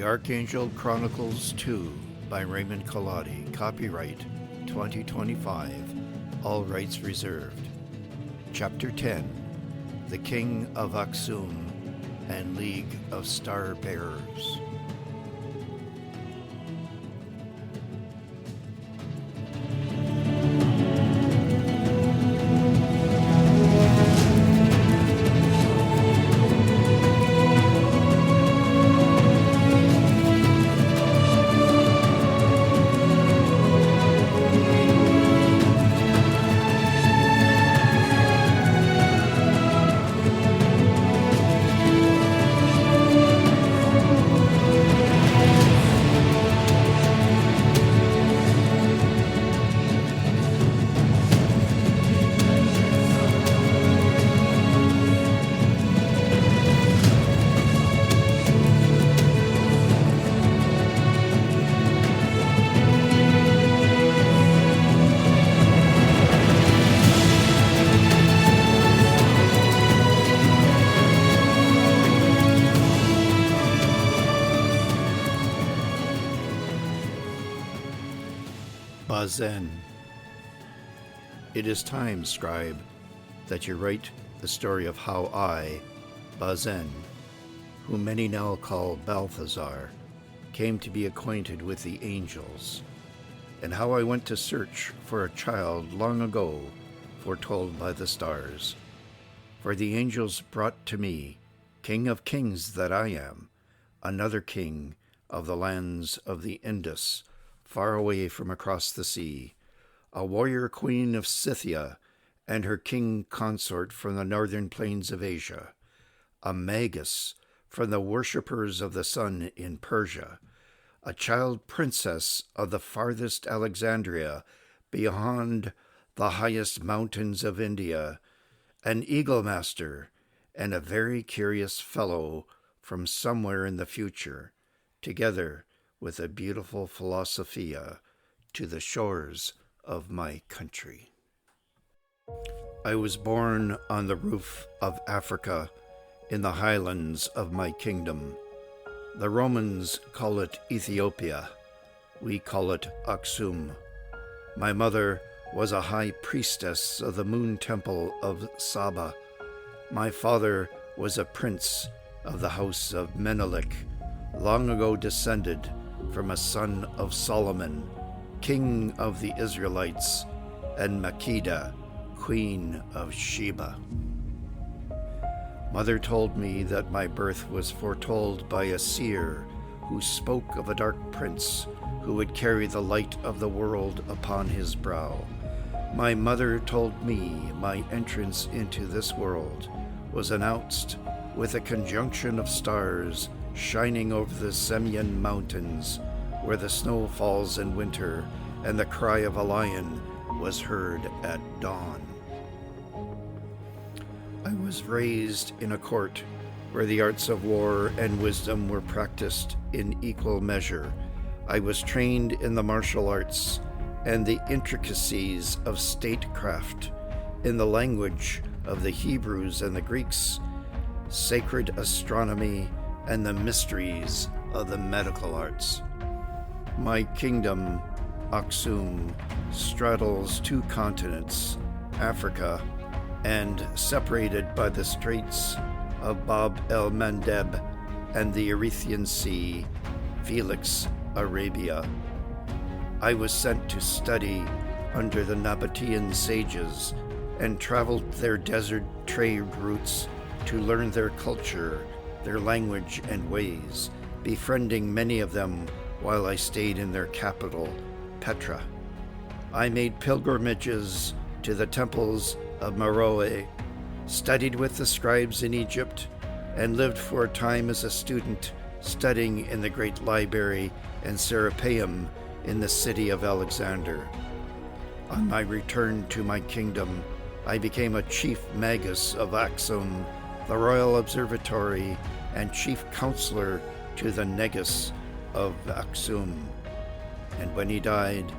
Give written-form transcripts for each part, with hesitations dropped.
The Archangel Chronicles 2 by Raymond Colati. Copyright 2025. All rights reserved. Chapter 10. The King of Aksum and League of Star Bearers. Bazen. It is time, scribe, that you write the story of how I, Bazen, whom many now call Balthazar, came to be acquainted with the angels, and how I went to search for a child long ago foretold by the stars. For the angels brought to me, King of kings that I am, another king of the lands of the Indus, far away from across the sea, a warrior queen of Scythia, and her king consort from the northern plains of Asia, a magus from the worshippers of the sun in Persia, a child princess of the farthest Alexandria beyond the highest mountains of India, an eagle master, and a very curious fellow from somewhere in the future, together with a beautiful philosophia to the shores of my country. I was born on the roof of Africa in the highlands of my kingdom. The Romans call it Ethiopia. We call it Aksum. My mother was a high priestess of the moon temple of Sheba. My father was a prince of the house of Menelik, long ago descended from a son of Solomon, king of the Israelites, and Makeda, queen of Sheba. Mother told me that my birth was foretold by a seer who spoke of a dark prince who would carry the light of the world upon his brow. My mother told me my entrance into this world was announced with a conjunction of stars shining over the Semyon mountains, where the snow falls in winter and the cry of a lion was heard at dawn. I was raised in a court where the arts of war and wisdom were practiced in equal measure. I was trained in the martial arts and the intricacies of statecraft, in the language of the Hebrews and the Greeks, sacred astronomy, and the mysteries of the medical arts. My kingdom, Aksum, straddles two continents, Africa, and separated by the straits of Bab el-Mandeb and the Erythraean Sea, Felix, Arabia. I was sent to study under the Nabatean sages and traveled their desert trade routes to learn their culture, their language and ways, befriending many of them while I stayed in their capital, Petra. I made pilgrimages to the temples of Meroe, studied with the scribes in Egypt, and lived for a time as a student studying in the great library and Serapeum in the city of Alexander. On my return to my kingdom, I became a chief magus of Aksum, the royal observatory, and chief counselor to the negus of Aksum. And when he died,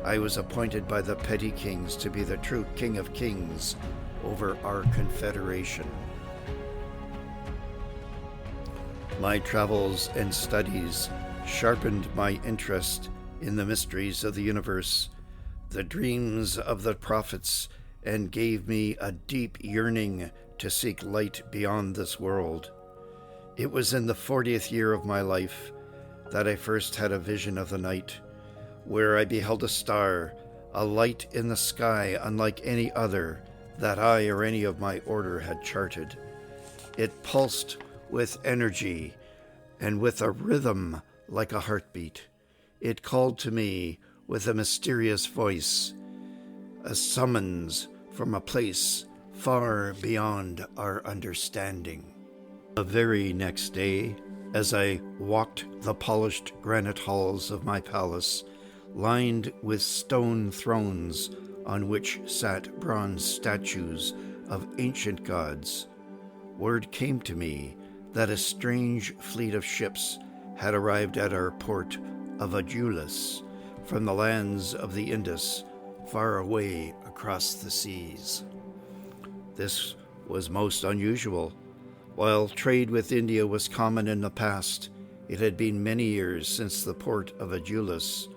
I was appointed by the petty kings to be the true king of kings over our confederation. My travels and studies sharpened my interest in the mysteries of the universe, the dreams of the prophets, and gave me a deep yearning to seek light beyond this world. It was in the 40th year of my life that I first had a vision of the night, where I beheld a star, a light in the sky unlike any other that I or any of my order had charted. It pulsed with energy and with a rhythm like a heartbeat. It called to me with a mysterious voice, a summons from a place far beyond our understanding. The very next day, as I walked the polished granite halls of my palace, lined with stone thrones on which sat bronze statues of ancient gods, word came to me that a strange fleet of ships had arrived at our port of Adulis from the lands of the Indus, far away across the seas. This was most unusual. While trade with India was common in the past, it had been many years since the port of Adulis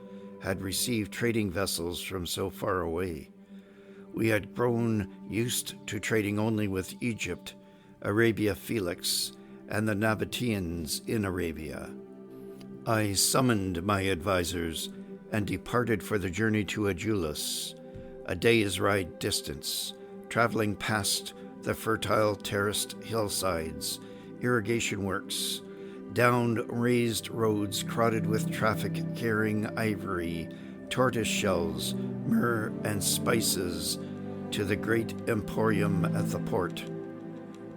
had received trading vessels from so far away. We had grown used to trading only with Egypt, Arabia Felix, and the Nabateans in Arabia. I summoned my advisors and departed for the journey to Adulis, a day's ride distance, traveling past the fertile terraced hillsides, irrigation works, down raised roads crowded with traffic carrying ivory, tortoise shells, myrrh, and spices to the great emporium at the port.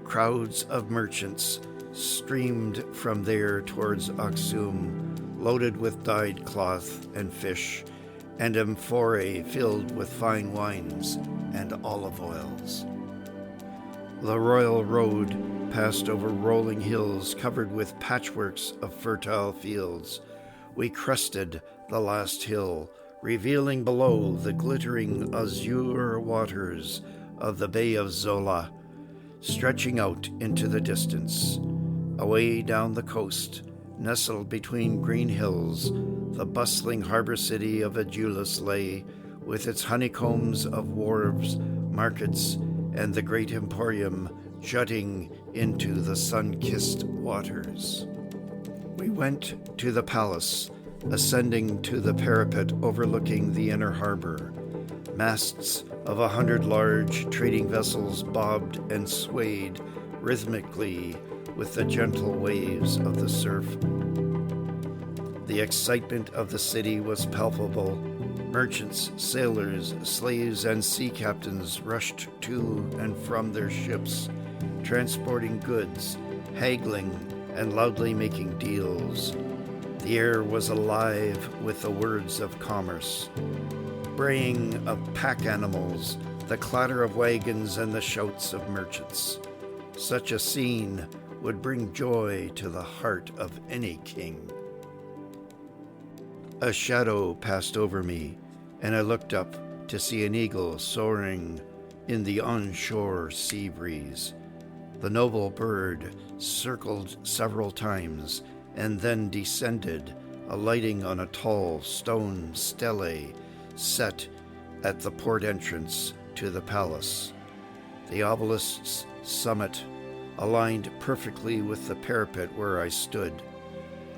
Crowds of merchants streamed from there towards Aksum, loaded with dyed cloth and fish, and amphorae filled with fine wines and olive oils. The royal road passed over rolling hills covered with patchworks of fertile fields. We crested the last hill, revealing below the glittering azure waters of the Bay of Zola, stretching out into the distance. Away down the coast, nestled between green hills, the bustling harbor city of Adulis lay, with its honeycombs of wharves, markets, and the great emporium jutting into the sun-kissed waters. We went to the palace, ascending to the parapet overlooking the inner harbor. Masts of 100 large trading vessels bobbed and swayed rhythmically with the gentle waves of the surf. The excitement of the city was palpable. Merchants, sailors, slaves, and sea captains rushed to and from their ships, transporting goods, haggling, and loudly making deals. The air was alive with the words of commerce, braying of pack animals, the clatter of wagons, and the shouts of merchants. Such a scene would bring joy to the heart of any king. A shadow passed over me, and I looked up to see an eagle soaring in the onshore sea breeze. The noble bird circled several times and then descended, alighting on a tall stone stele set at the port entrance to the palace. The obelisk's summit aligned perfectly with the parapet where I stood.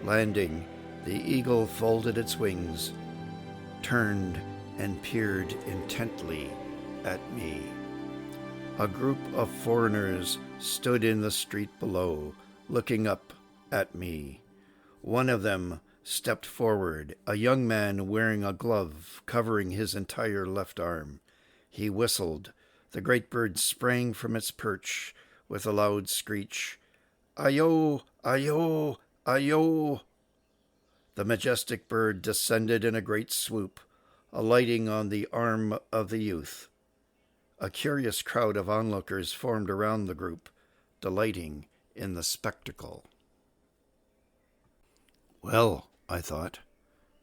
Landing, the eagle folded its wings, turned, and peered intently at me. A group of foreigners stood in the street below, looking up at me. One of them stepped forward, a young man wearing a glove covering his entire left arm. He whistled. The great bird sprang from its perch with a loud screech. Ayo, ayo, ayo! The majestic bird descended in a great swoop, alighting on the arm of the youth. A curious crowd of onlookers formed around the group, delighting in the spectacle. Well, I thought,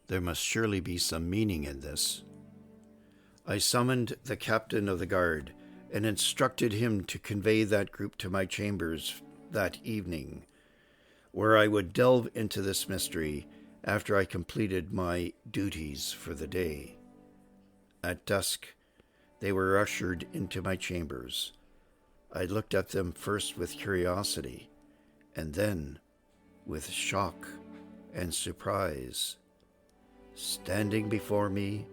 there must surely be some meaning in this. I summoned the captain of the guard and instructed him to convey that group to my chambers that evening. where I would delve into this mystery after I completed my duties for the day. At dusk, they were ushered into my chambers. I looked at them first with curiosity, and then with shock and surprise. Standing before me,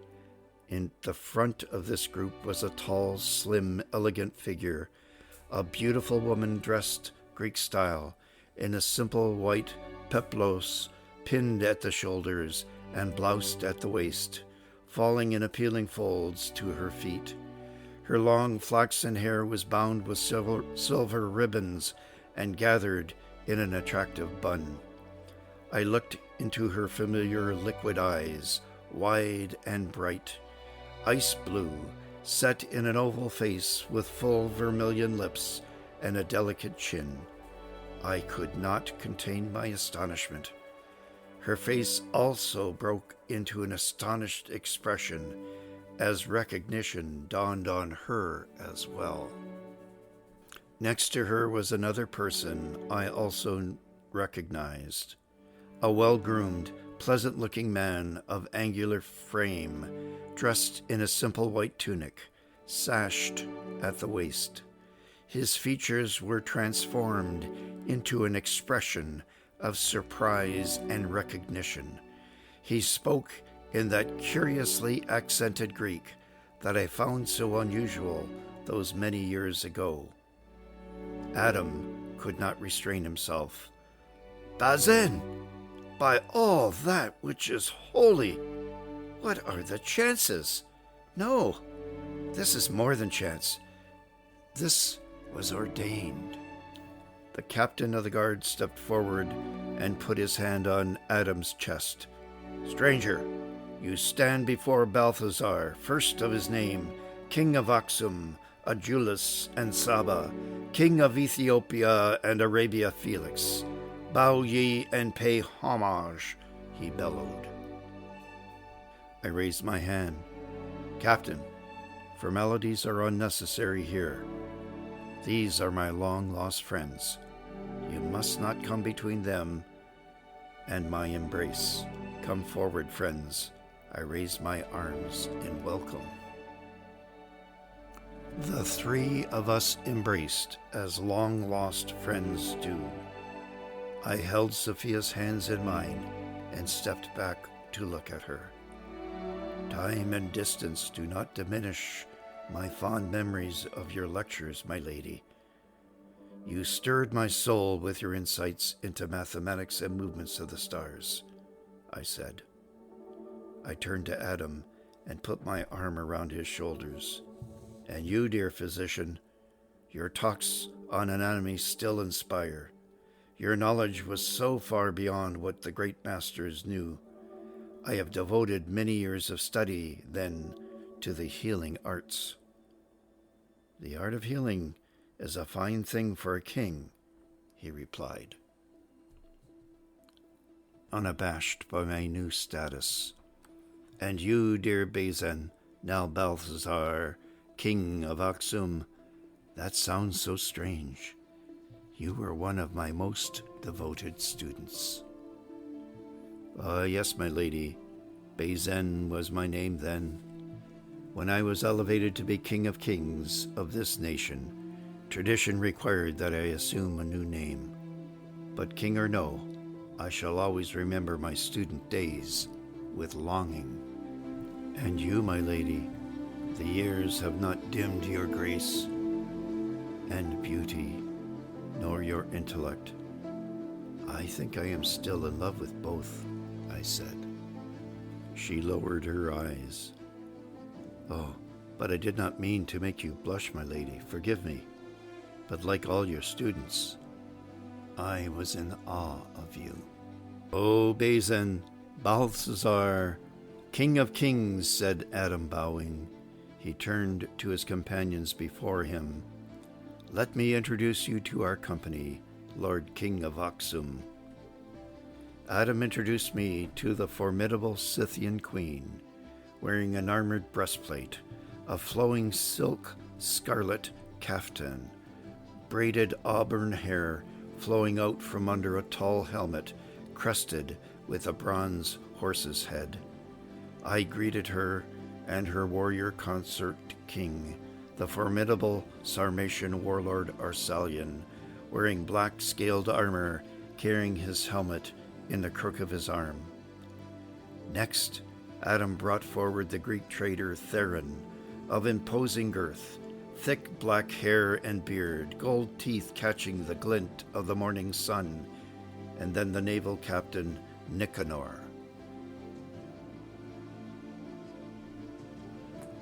in the front of this group was a tall, slim, elegant figure, a beautiful woman dressed Greek style in a simple white peplos pinned at the shoulders and bloused at the waist, falling in appealing folds to her feet. Her long flaxen hair was bound with silver ribbons and gathered in an attractive bun. I looked into her familiar liquid eyes, wide and bright, ice blue, set in an oval face with full vermilion lips and a delicate chin. I could not contain my astonishment. Her face also broke into an astonished expression as recognition dawned on her as well. Next to her was another person I also recognized, a well-groomed, pleasant-looking man of angular frame, dressed in a simple white tunic, sashed at the waist. His features were transformed into an expression of surprise and recognition. He spoke in that curiously accented Greek that I found so unusual those many years ago. Adam could not restrain himself. "Bazen, by all that which is holy, what are the chances? No, this is more than chance. This was ordained." The captain of the guard stepped forward and put his hand on Adam's chest. "Stranger, you stand before Balthazar, first of his name, king of Aksum, Adulis, and Sheba, king of Ethiopia and Arabia Felix. Bow ye and pay homage," he bellowed. I raised my hand. "Captain, formalities are unnecessary here. These are my long-lost friends. You must not come between them and my embrace. Come forward, friends." I raised my arms in welcome. The three of us embraced as long-lost friends do. I held Sophia's hands in mine and stepped back to look at her. Time and distance do not diminish my fond memories of your lectures, my lady. You stirred my soul with your insights into mathematics and movements of the stars, I said. I turned to Adam and put my arm around his shoulders. And you, dear physician, your talks on anatomy still inspire. Your knowledge was so far beyond what the great masters knew. I have devoted many years of study, then, to the healing arts. The art of healing is a fine thing for a king, he replied. Unabashed by my new status. And you, dear Bazen, now Balthazar, king of Aksum, that sounds so strange. You were one of my most devoted students. Yes, my lady. Bazen was my name then. When I was elevated to be king of kings of this nation, tradition required that I assume a new name. But king or no, I shall always remember my student days with longing. And you, my lady, the years have not dimmed your grace and beauty, nor your intellect. I think I am still in love with both, I said. She lowered her eyes. Oh, but I did not mean to make you blush, my lady. Forgive me. But like all your students, I was in awe of you. O Bazen, Balthazar, king of kings, said Adam, bowing. He turned to his companions before him. Let me introduce you to our company, Lord King of Aksum. Adam introduced me to the formidable Scythian queen, wearing an armored breastplate, a flowing silk scarlet caftan, braided auburn hair flowing out from under a tall helmet crested with a bronze horse's head. I greeted her and her warrior consort king, the formidable Sarmatian warlord Arsalian, wearing black scaled armor, carrying his helmet in the crook of his arm. Next, Adam brought forward the Greek trader Theron, of imposing girth, thick black hair and beard, gold teeth catching the glint of the morning sun, and then the naval captain Nicanor.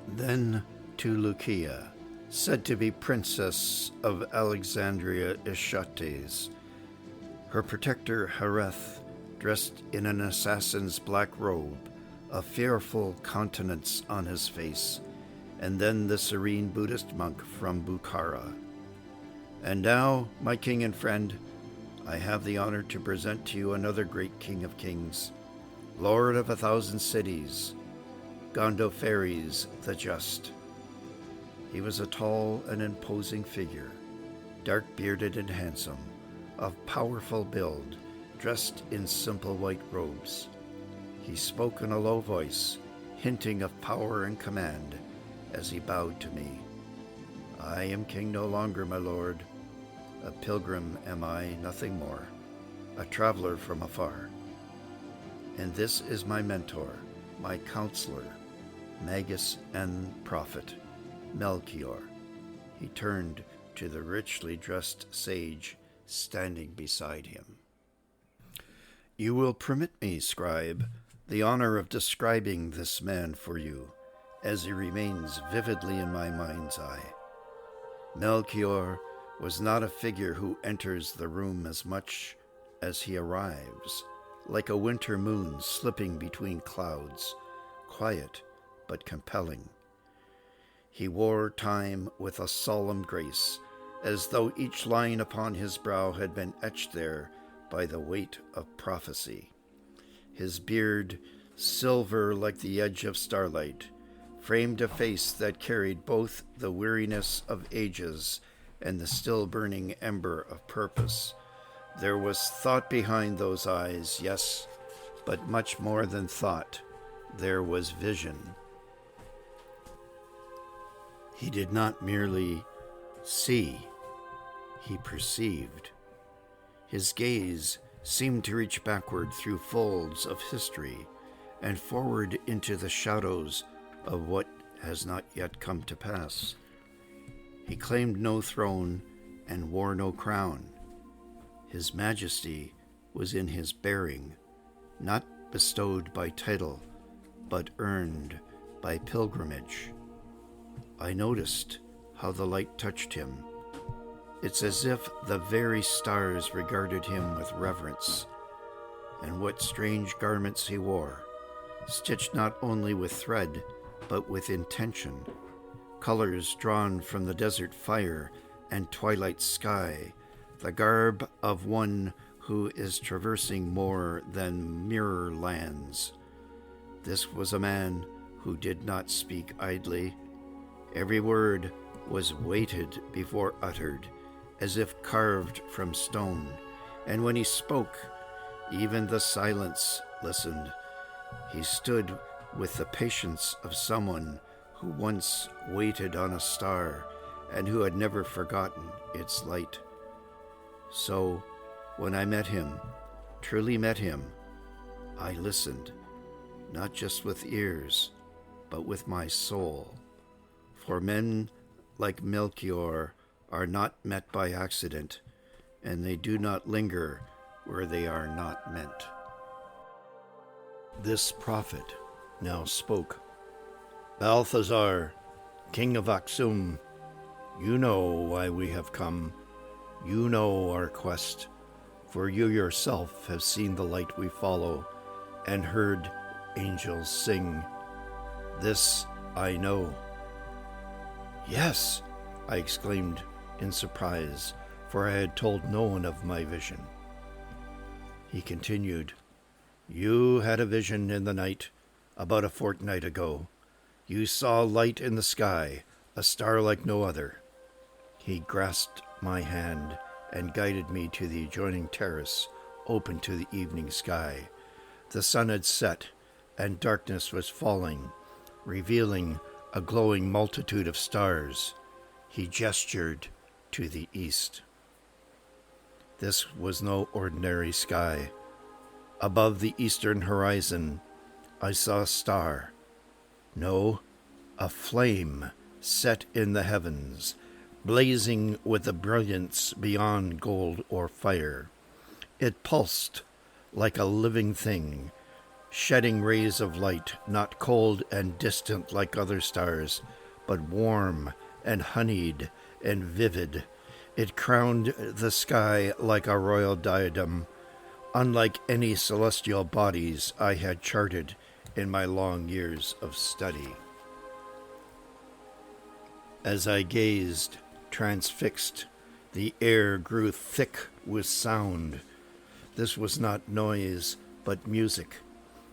Then to Lucia, said to be princess of Alexandria Ishates, her protector Hereth, dressed in an assassin's black robe, a fearful countenance on his face, and then the serene Buddhist monk from Bukhara. And now, my king and friend, I have the honor to present to you another great king of kings, lord of 1,000 cities, Gondophares the Just. He was a tall and imposing figure, dark-bearded and handsome, of powerful build, dressed in simple white robes. He spoke in a low voice, hinting of power and command, as he bowed to me. I am king no longer, my lord. A pilgrim am I, nothing more, a traveler from afar. And this is my mentor, my counselor, magus and prophet, Melchior. He turned to the richly dressed sage standing beside him. You will permit me, scribe, the honor of describing this man for you, as he remains vividly in my mind's eye. Melchior was not a figure who enters the room as much as he arrives, like a winter moon slipping between clouds, quiet but compelling. He wore time with a solemn grace, as though each line upon his brow had been etched there by the weight of prophecy. His beard, silver like the edge of starlight, framed a face that carried both the weariness of ages and the still burning ember of purpose. There was thought behind those eyes, yes, but much more than thought. There was vision. He did not merely see, he perceived. His gaze seemed to reach backward through folds of history and forward into the shadows of what has not yet come to pass. He claimed no throne and wore no crown. His majesty was in his bearing, not bestowed by title, but earned by pilgrimage. I noticed how the light touched him. It's as if the very stars regarded him with reverence. And what strange garments he wore, stitched not only with thread, but with intention, colors drawn from the desert fire and twilight sky, the garb of one who is traversing more than mirror lands. This was a man who did not speak idly. Every word was weighted before uttered, as if carved from stone, and when he spoke, even the silence listened. He stood with the patience of someone who once waited on a star and who had never forgotten its light. So, when I met him, truly met him, I listened, not just with ears, but with my soul. For men like Melchior are not met by accident, and they do not linger where they are not meant. This prophet now spoke. Balthazar, king of Aksum, you know why we have come. You know our quest, for you yourself have seen the light we follow and heard angels sing. This I know. Yes, I exclaimed in surprise, for I had told no one of my vision. He continued, You had a vision in the night about a fortnight ago. You saw light in the sky, a star like no other. He grasped my hand and guided me to the adjoining terrace open to the evening sky. The sun had set, and darkness was falling, revealing a glowing multitude of stars. He gestured to the east. This was no ordinary sky. Above the eastern horizon, I saw a star. No, a flame set in the heavens, blazing with a brilliance beyond gold or fire. It pulsed like a living thing, shedding rays of light, not cold and distant like other stars, but warm and honeyed and vivid. It crowned the sky like a royal diadem, unlike any celestial bodies I had charted in my long years of study. As I gazed, transfixed, the air grew thick with sound. This was not noise, but music.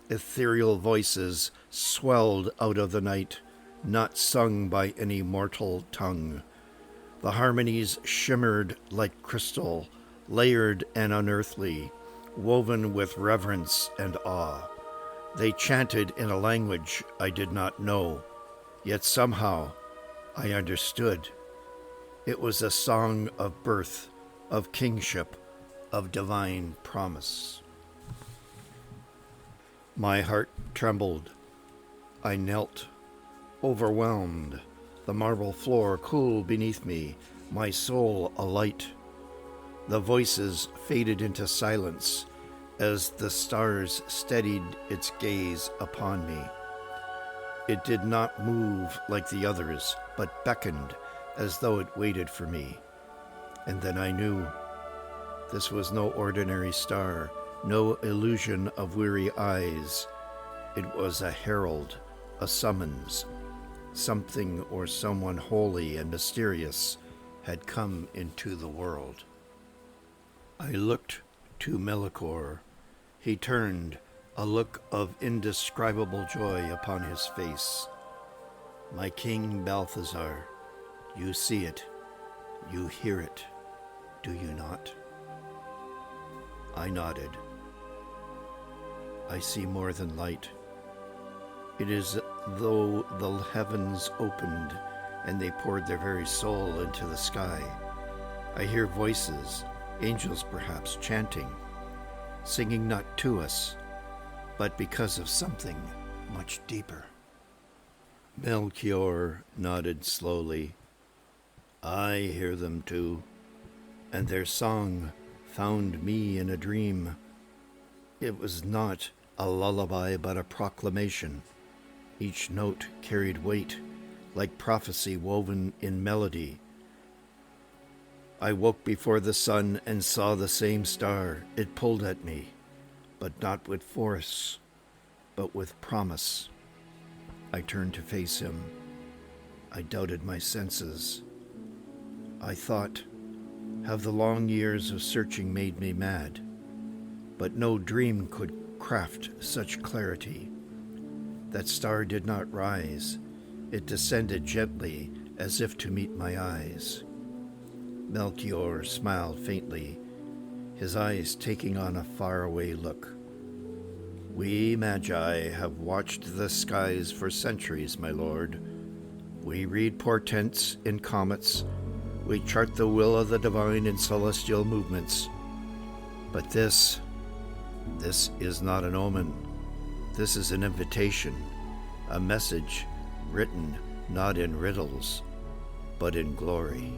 Ethereal voices swelled out of the night, not sung by any mortal tongue. The harmonies shimmered like crystal, layered and unearthly, woven with reverence and awe. They chanted in a language I did not know, yet somehow I understood. It was a song of birth, of kingship, of divine promise. My heart trembled. I knelt, overwhelmed, the marble floor cool beneath me, my soul alight. The voices faded into silence as the stars steadied its gaze upon me. It did not move like the others, but beckoned as though it waited for me. And then I knew this was no ordinary star, no illusion of weary eyes. It was a herald, a summons. Something or someone holy and mysterious had come into the world. I looked to Melchior. He turned, a look of indescribable joy upon his face. My king Balthazar, you see it, you hear it, do you not? I nodded. I see more than light. It is though the heavens opened and they poured their very soul into the sky. I hear voices, angels perhaps, chanting, singing not to us, but because of something much deeper. Melchior nodded slowly. I hear them too, and their song found me in a dream. It was not a lullaby, but a proclamation. Each note carried weight, like prophecy woven in melody. I woke before the sun and saw the same star. It pulled at me, but not with force, but with promise. I turned to face him. I doubted my senses. I thought, have the long years of searching made me mad? But no dream could craft such clarity. That star did not rise. It descended gently, as if to meet my eyes. Melchior smiled faintly, his eyes taking on a faraway look. We Magi have watched the skies for centuries, my lord. We read portents in comets. We chart the will of the divine in celestial movements. But this is not an omen. This is an invitation, a message written not in riddles, but in glory.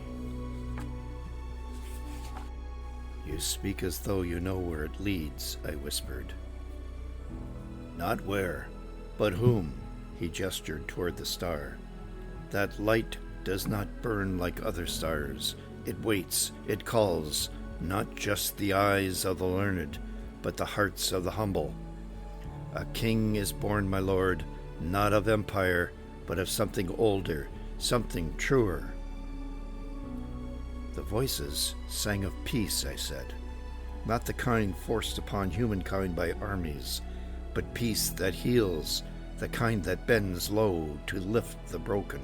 You speak as though you know where it leads, I whispered. Not where, but whom, he gestured toward the star. That light does not burn like other stars. It waits, it calls, not just the eyes of the learned, but the hearts of the humble. A king is born, my lord, not of empire, but of something older, something truer. The voices sang of peace, I said, not the kind forced upon humankind by armies, but peace that heals, the kind that bends low to lift the broken.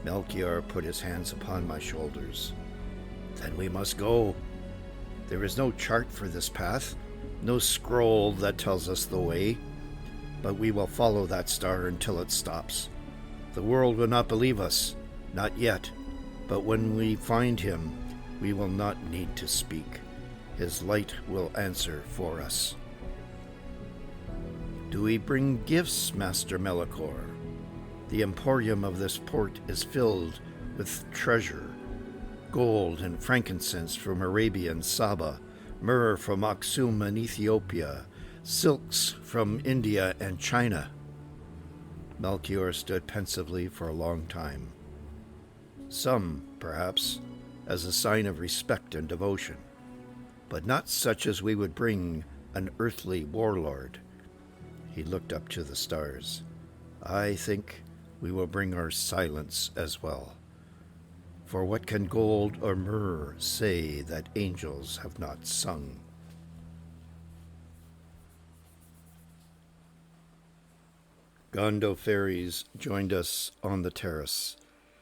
Melchior put his hands upon my shoulders. Then we must go. There is no chart for this path, no scroll that tells us the way, but we will follow that star until it stops. The world will not believe us, not yet, but when we find him, we will not need to speak. His light will answer for us. Do we bring gifts, Master Melchior? The emporium of this port is filled with treasure, gold and frankincense from Arabia and Saba, myrrh from Aksum and Ethiopia, silks from India and China. Melchior stood pensively for a long time. Some, perhaps, as a sign of respect and devotion, but not such as we would bring an earthly warlord. He looked up to the stars. I think we will bring our silence as well. For what can gold or myrrh say that angels have not sung? Gondophares joined us on the terrace,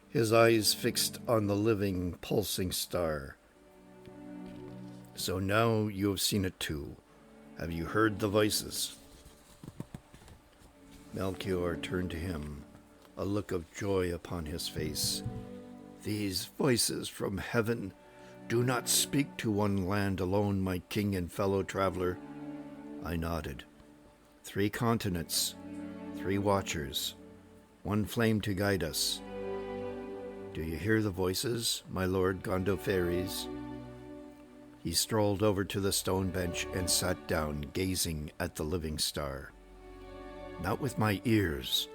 his eyes fixed on the living, pulsing star. So now you have seen it too. Have you heard the voices? Melchior turned to him, a look of joy upon his face. These voices from heaven do not speak to one land alone, my king and fellow traveler. I nodded. 3 continents, 3 watchers, 1 flame to guide us. Do you hear the voices, my lord Gondophares? He strolled over to the stone bench and sat down, gazing at the living star. Not with my ears,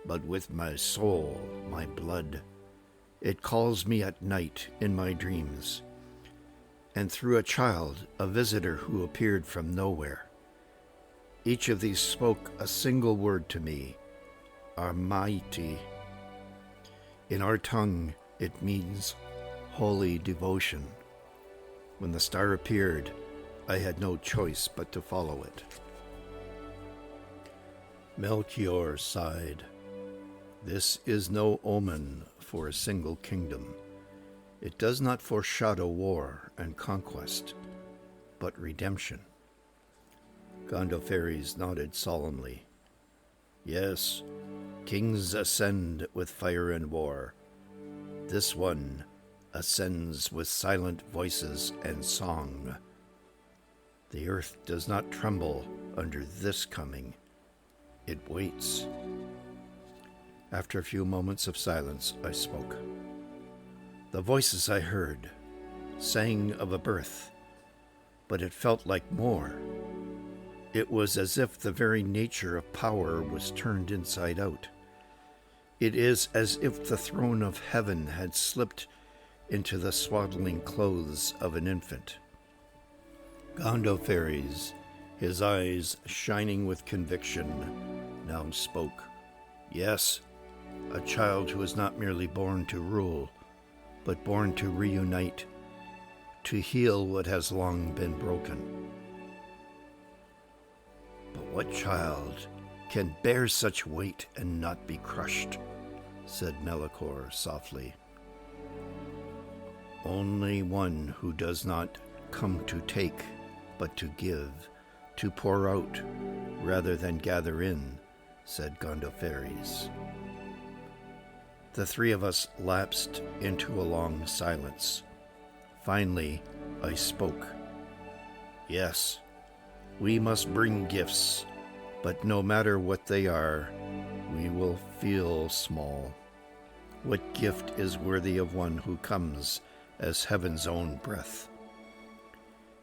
but with my soul, my blood. It calls me at night in my dreams, and through a child, a visitor who appeared from nowhere. Each of these spoke a single word to me, Almighty. In our tongue, it means holy devotion. When the star appeared, I had no choice but to follow it. Melchior sighed. This is no omen for a single kingdom. It does not foreshadow war and conquest, but redemption. Gondophares nodded solemnly. Yes, kings ascend with fire and war. This one ascends with silent voices and song. The earth does not tremble under this coming. It waits. After a few moments of silence, I spoke. The voices I heard sang of a birth, but it felt like more. It was as if the very nature of power was turned inside out. It is as if the throne of heaven had slipped into the swaddling clothes of an infant. Gondophares, his eyes shining with conviction, now spoke. Yes, a child who is not merely born to rule, but born to reunite, to heal what has long been broken. But what child can bear such weight and not be crushed? Said Melchior softly. Only one who does not come to take, but to give, to pour out, rather than gather in, said Gondophares. The 3 of us lapsed into a long silence. Finally, I spoke. Yes, we must bring gifts, but no matter what they are, we will feel small. What gift is worthy of one who comes as heaven's own breath?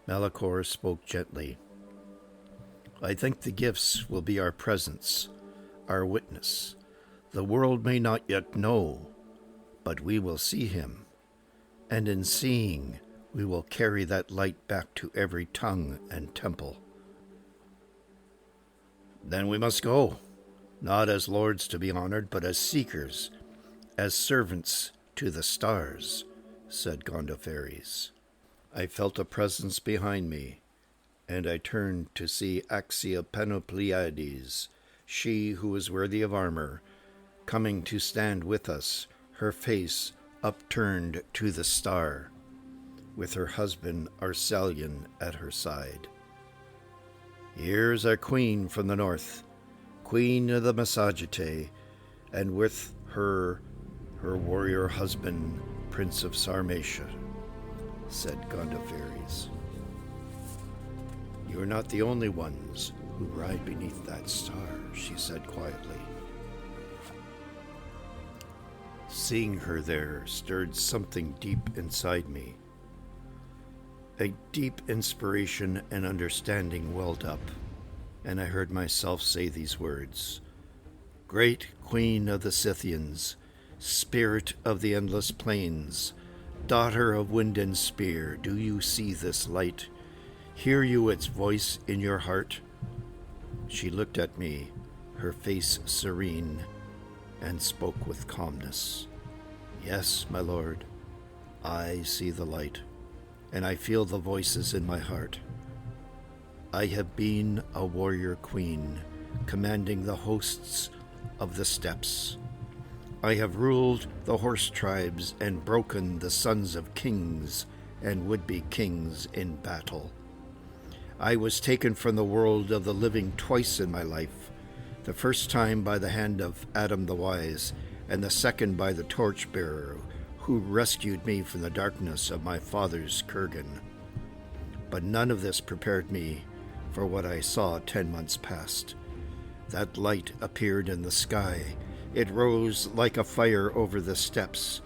Melchior spoke gently. I think the gifts will be our presence, our witness. The world may not yet know, but we will see him, and in seeing, we will carry that light back to every tongue and temple. Then we must go, not as lords to be honored, but as seekers, as servants to the stars, said Gondophares. I felt a presence behind me, and I turned to see Axia Panopliades, she who was worthy of armor, coming to stand with us, her face upturned to the star. with her husband Arcelion at her side. Here's our queen from the north, queen of the Massagetes, and with her warrior husband, Prince of Sarmatia, said Gondophares. You are not the only ones who ride beneath that star, she said quietly. Seeing her there stirred something deep inside me. A deep inspiration and understanding welled up, and I heard myself say these words. Great Queen of the Scythians, Spirit of the endless plains, Daughter of wind and spear, do you see this light? Hear you its voice in your heart? She looked at me, her face serene, and spoke with calmness. Yes, my lord, I see the light, and I feel the voices in my heart. I have been a warrior queen, commanding the hosts of the steppes. I have ruled the horse tribes and broken the sons of kings and would-be kings in battle. I was taken from the world of the living twice in my life, the first time by the hand of Adam the Wise, and the second by the torchbearer who rescued me from the darkness of my father's kurgan. But none of this prepared me for what I saw 10 months past. That light appeared in the sky. It rose like a fire over the steppes.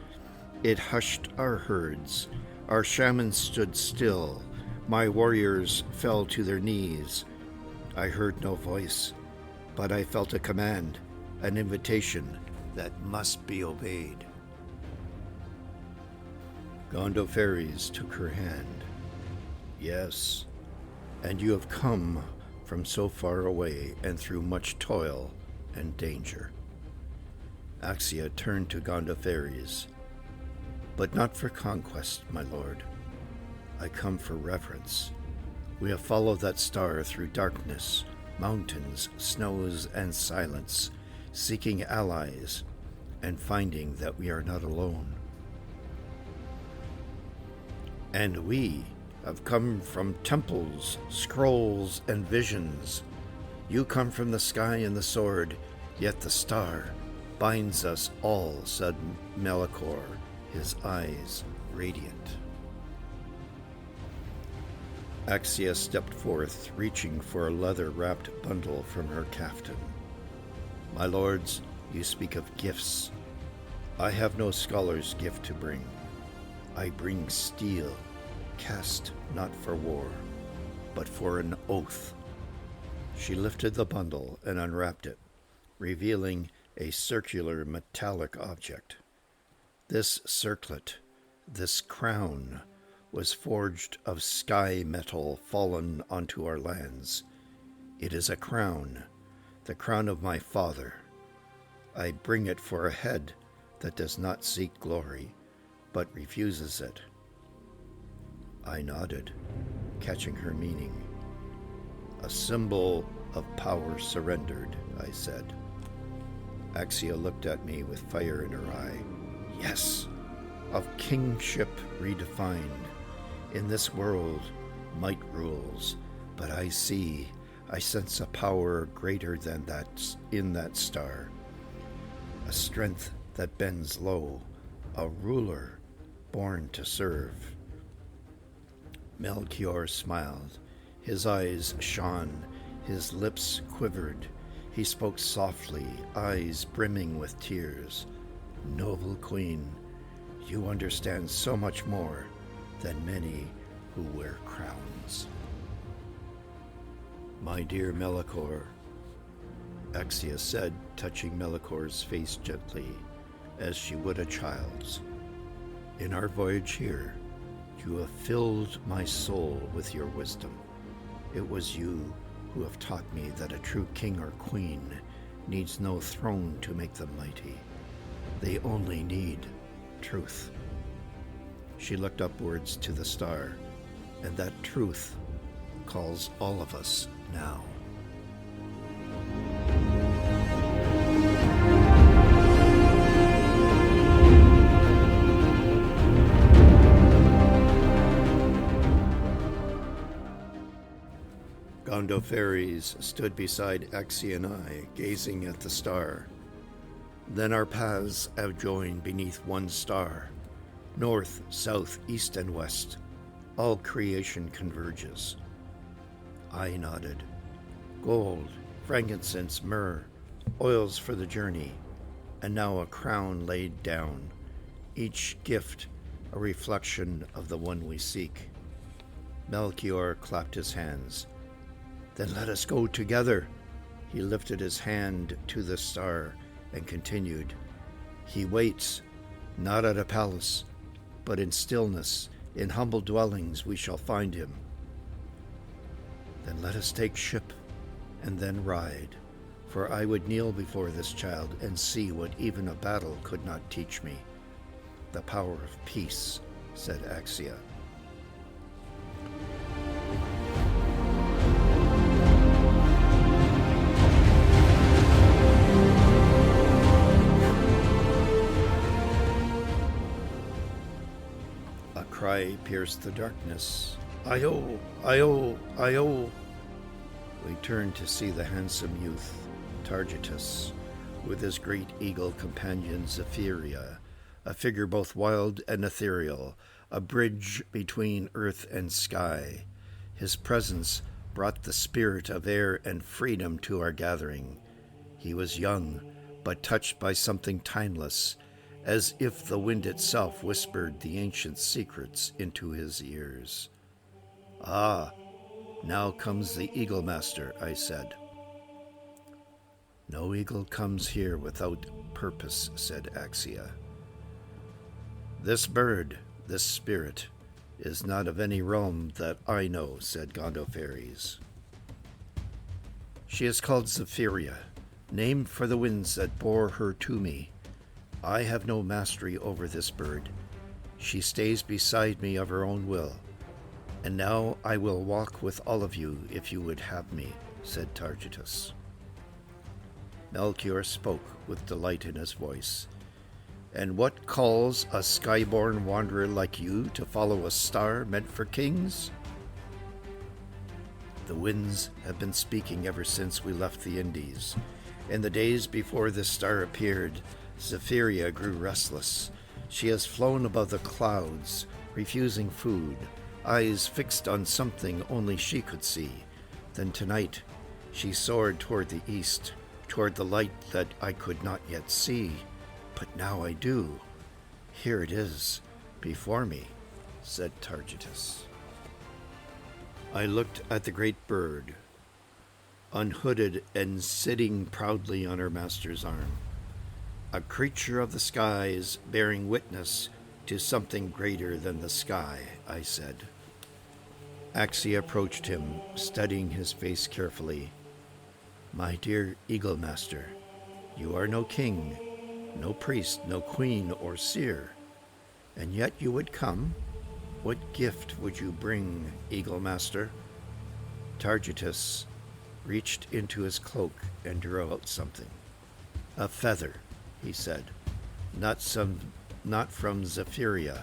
It hushed our herds. Our shamans stood still. My warriors fell to their knees. I heard no voice, but I felt a command, an invitation that must be obeyed. Gondophares took her hand. Yes, and you have come from so far away and through much toil and danger. Axia turned to Gondophares. But not for conquest, my lord. I come for reverence. We have followed that star through darkness, mountains, snows, and silence, seeking allies and finding that we are not alone. And we have come from temples, scrolls, and visions. You come from the sky and the sword, yet the star binds us all, said Melchior, his eyes radiant. Axia stepped forth, reaching for a leather-wrapped bundle from her caftan. My lords, you speak of gifts. I have no scholar's gift to bring. I bring steel, cast not for war, but for an oath. She lifted the bundle and unwrapped it, revealing a circular metallic object. This circlet, this crown, was forged of sky metal fallen onto our lands. It is a crown, the crown of my father. I bring it for a head that does not seek glory, but refuses it. I nodded, catching her meaning. A symbol of power surrendered, I said. Axia looked at me with fire in her eye. Yes, of kingship redefined. In this world, might rules, but I sense a power greater than that in that star. A strength that bends low, a ruler born to serve. Melchior smiled. His eyes shone, his lips quivered. He spoke softly, eyes brimming with tears. Noble queen, you understand so much more than many who wear crowns. My dear Melchior, Axia said, touching Melchior's face gently, as she would a child's. In our voyage here, you have filled my soul with your wisdom. It was you who have taught me that a true king or queen needs no throne to make them mighty. They only need truth. She looked upwards to the star, and that truth calls all of us now. Gondophares stood beside Axia and I, gazing at the star. Then our paths adjoined beneath one star. North, south, east, and west, all creation converges. I nodded. Gold, frankincense, myrrh, oils for the journey, and now a crown laid down, each gift a reflection of the one we seek. Melchior clapped his hands. Then let us go together. He lifted his hand to the star and continued. He waits, not at a palace, but in stillness, in humble dwellings we shall find him. Then let us take ship and then ride, for I would kneel before this child and see what even a battle could not teach me. The power of peace, said Axia. A cry pierced the darkness. Io, Io, Io. We turned to see the handsome youth, Targetus, with his great eagle companion Zephyria, a figure both wild and ethereal, a bridge between earth and sky. His presence brought the spirit of air and freedom to our gathering. He was young, but touched by something timeless, as if the wind itself whispered the ancient secrets into his ears. Ah, now comes the Eagle Master, I said. No eagle comes here without purpose, said Axia. This bird, this spirit, is not of any realm that I know, said Gondophares. She is called Zephyria, named for the winds that bore her to me. I have no mastery over this bird. She stays beside me of her own will. And now I will walk with all of you if you would have me, said Targetus. Melchior spoke with delight in his voice. And what calls a skyborn wanderer like you to follow a star meant for kings? The winds have been speaking ever since we left the Indies. In the days before this star appeared, Zephyria grew restless. She has flown above the clouds, refusing food, eyes fixed on something only she could see. Then tonight, she soared toward the east, toward the light that I could not yet see. But now I do. Here it is, before me, said Targetus. I looked at the great bird, unhooded and sitting proudly on her master's arm. A creature of the skies bearing witness to something greater than the sky, I said. Axia approached him, studying his face carefully. My dear Eagle Master, you are no king, no priest, no queen or seer, and yet you would come? What gift would you bring, Eagle Master? Targetus reached into his cloak and drew out something. A feather, he said, not from Zephyria,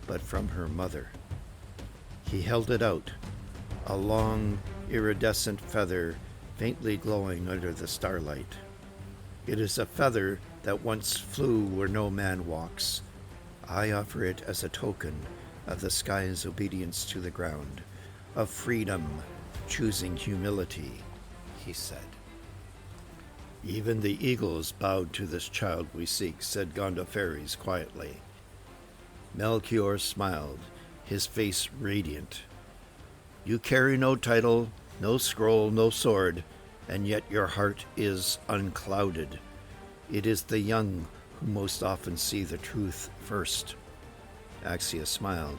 but from her mother. He held it out, a long, iridescent feather faintly glowing under the starlight. It is a feather that once flew where no man walks. I offer it as a token of the sky's obedience to the ground, of freedom choosing humility, he said. Even the eagles bowed to this child we seek, said Gondophares quietly. Melchior smiled, his face radiant. You carry no title, no scroll, no sword, and yet your heart is unclouded. It is the young who most often see the truth first. Axia smiled.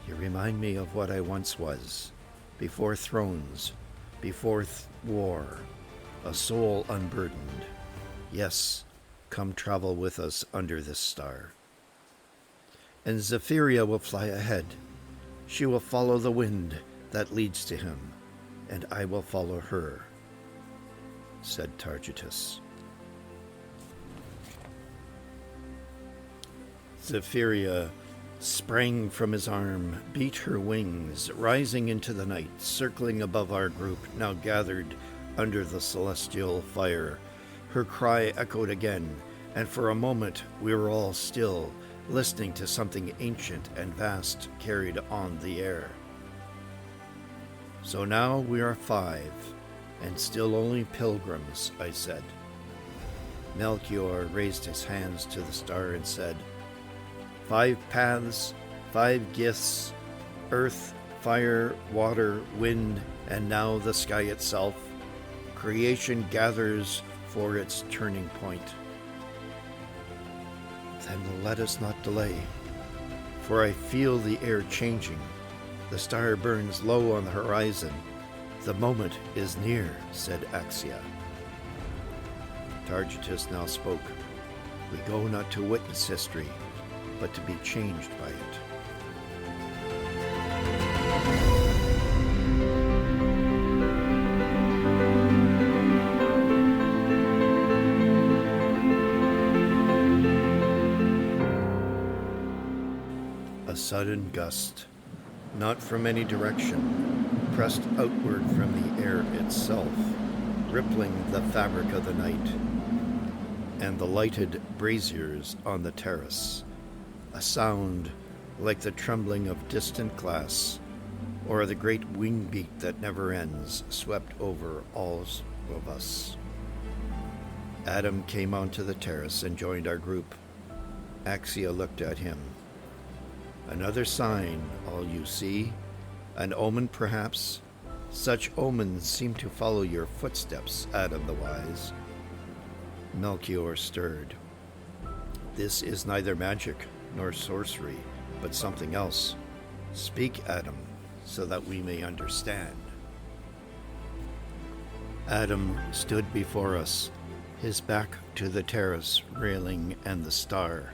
You remind me of what I once was, before thrones, before war, a soul unburdened. Yes, come travel with us under this star. And Zephyria will fly ahead. She will follow the wind that leads to him, and I will follow her, said Targetus. Zephyria sprang from his arm, beat her wings, rising into the night, circling above our group, now gathered under the celestial fire. Her cry echoed again, and for a moment we were all still, listening to something ancient and vast carried on the air. "So now we are 5, and still only pilgrims," I said. Melchior raised his hands to the star and said, 5 paths, 5 gifts, earth, fire, water, wind, and now the sky itself. Creation gathers for its turning point. Then let us not delay, for I feel the air changing. The star burns low on the horizon. The moment is near, said Axia. Targetus now spoke. We go not to witness history, but to be changed by it. A sudden gust, not from any direction, pressed outward from the air itself, rippling the fabric of the night and the lighted braziers on the terrace. A sound like the trembling of distant glass or the great wing beat that never ends swept over all of us. Adam came onto the terrace and joined our group. Axia looked at him. Another sign, all you see? An omen, perhaps? Such omens seem to follow your footsteps, Adam the Wise. Melchior stirred. This is neither magic nor sorcery, but something else. Speak, Adam, so that we may understand. Adam stood before us, his back to the terrace railing and the star.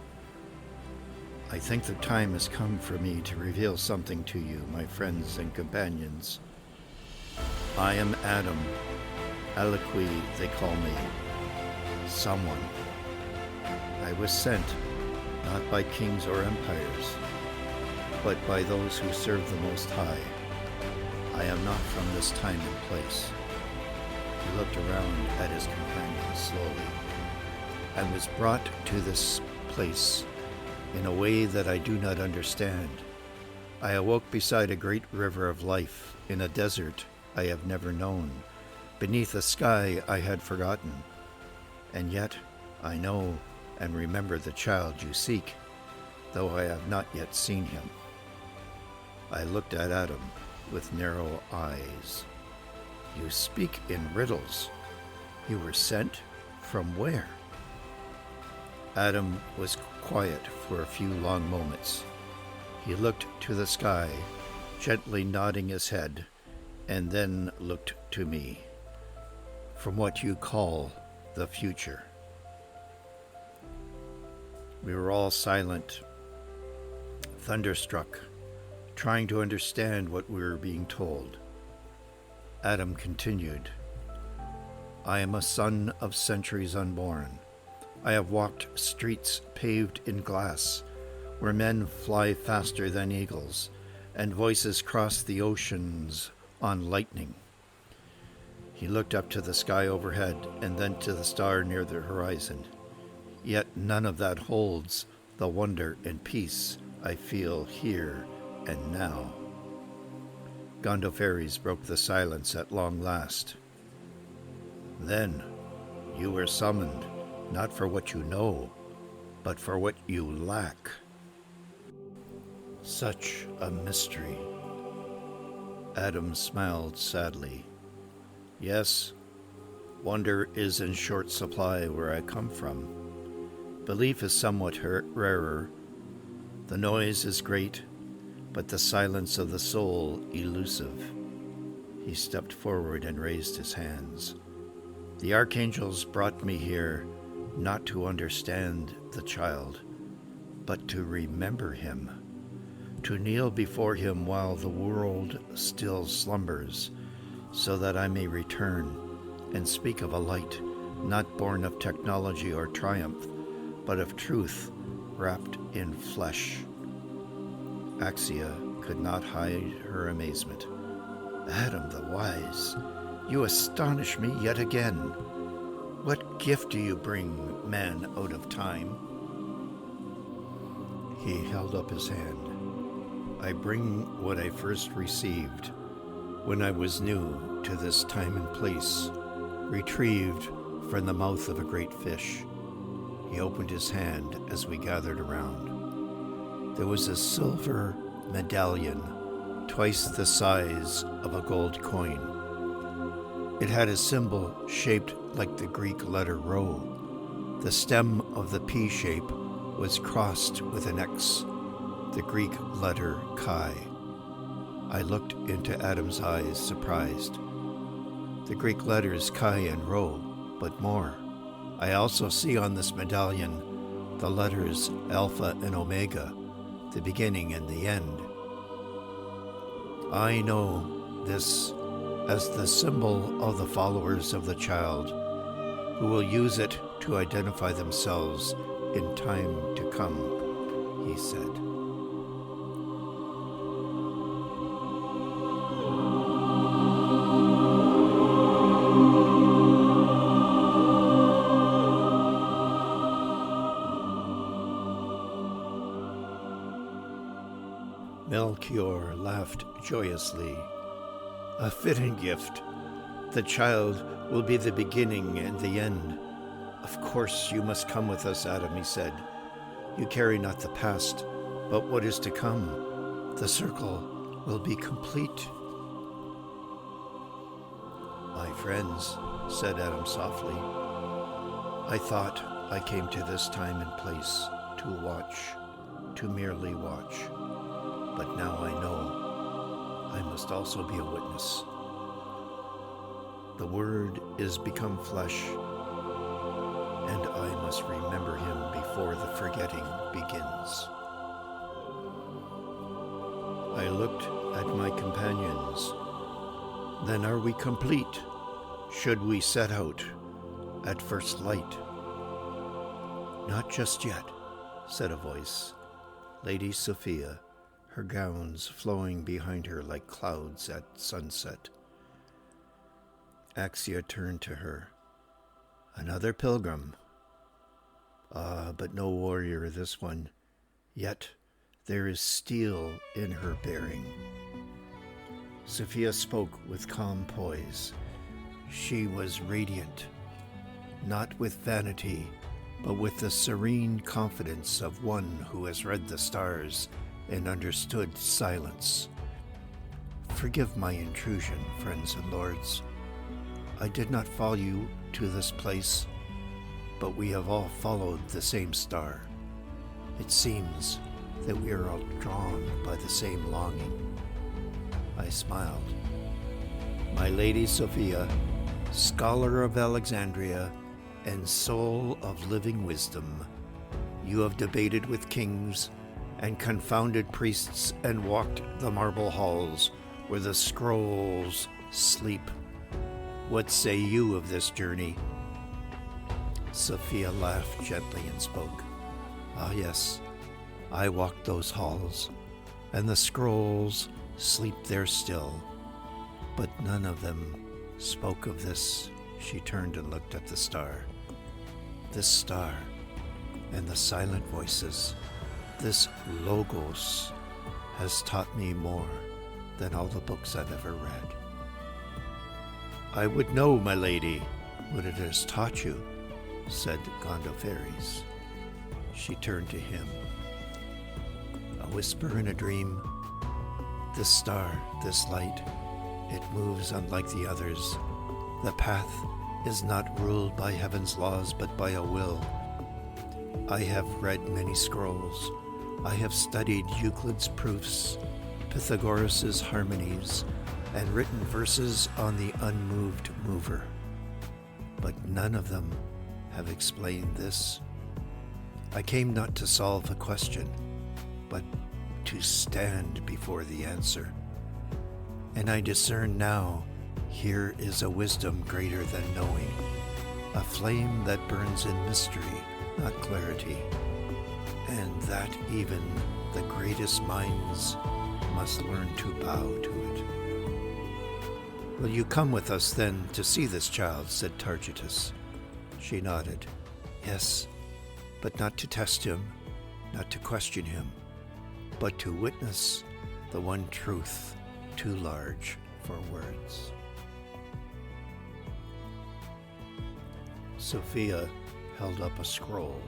I think the time has come for me to reveal something to you, my friends and companions. I am Adam. Aliqui, they call me. Someone. I was sent, not by kings or empires, but by those who serve the Most High. I am not from this time and place. He looked around at his companions slowly. I was brought to this place in a way that I do not understand. I awoke beside a great river of life, in a desert I have never known, beneath a sky I had forgotten. And yet I know and remember the child you seek, though I have not yet seen him. I looked at Adam with narrow eyes. You speak in riddles. You were sent from where? Adam was quiet for a few long moments. He looked to the sky, gently nodding his head, and then looked to me. From what you call the future. We were all silent, thunderstruck, trying to understand what we were being told. Adam continued, I am a son of centuries unborn. I have walked streets paved in glass, where men fly faster than eagles, and voices cross the oceans on lightning. He looked up to the sky overhead and then to the star near the horizon. Yet none of that holds the wonder and peace I feel here and now. Gondophares broke the silence at long last. Then you were summoned, not for what you know, but for what you lack. Such a mystery. Adam smiled sadly. Yes, wonder is in short supply where I come from. Belief is somewhat rarer. The noise is great, but the silence of the soul elusive. He stepped forward and raised his hands. The archangels brought me here not to understand the child, but to remember him, to kneel before him while the world still slumbers, so that I may return and speak of a light not born of technology or triumph, but of truth wrapped in flesh. Axia could not hide her amazement. Adam the Wise, you astonish me yet again. What gift do you bring, man out of time? He held up his hand. I bring what I first received when I was new to this time and place, retrieved from the mouth of a great fish. He opened his hand as we gathered around. There was a silver medallion, twice the size of a gold coin. It had a symbol shaped like the Greek letter rho. The stem of the P shape was crossed with an X, the Greek letter chi. I looked into Adam's eyes, surprised. The Greek letters chi and rho, but more. I also see on this medallion the letters Alpha and Omega, the beginning and the end. I know this as the symbol of the followers of the child, who will use it to identify themselves in time to come, he said. Melchior laughed joyously. A fitting gift. The child will be the beginning and the end. Of course you must come with us, Adam, he said. You carry not the past, but what is to come. The circle will be complete. My friends, said Adam softly, I thought I came to this time and place to watch, to merely watch. But now I know I must also be a witness. The Word is become flesh, and I must remember him before the forgetting begins. I looked at my companions. Then are we complete? Should we set out at first light? Not just yet, said a voice. Lady Sophia, her gowns flowing behind her like clouds at sunset. Axia turned to her. Another pilgrim. But no warrior this one. Yet there is steel in her bearing. Sophia spoke with calm poise. She was radiant, not with vanity, but with the serene confidence of one who has read the stars and understood silence. Forgive my intrusion, friends and lords. I did not follow you to this place, but we have all followed the same star. It seems that we are all drawn by the same longing. I smiled. My Lady Sophia, scholar of Alexandria and soul of living wisdom, you have debated with kings and confounded priests and walked the marble halls where the scrolls sleep. What say you of this journey? Sophia laughed gently and spoke. Ah, yes, I walked those halls, and the scrolls sleep there still, but none of them spoke of this. She turned and looked at the star. This star and the silent voices, this Logos, has taught me more than all the books I've ever read. I would know, my lady, what it has taught you, said Gondophares. She turned to him. A whisper in a dream. This star, this light, it moves unlike the others. The path is not ruled by heaven's laws, but by a will. I have read many scrolls. I have studied Euclid's proofs, Pythagoras' harmonies, and written verses on the unmoved mover. But none of them have explained this. I came not to solve a question, but to stand before the answer. And I discern now, here is a wisdom greater than knowing, a flame that burns in mystery, not clarity, and that even The greatest minds must learn to bow to it. Will you come with us then to see this child? Said Targetus. She nodded. Yes, but not to test him, not to question him, but to witness the one truth too large for words. Sophia held up a scroll.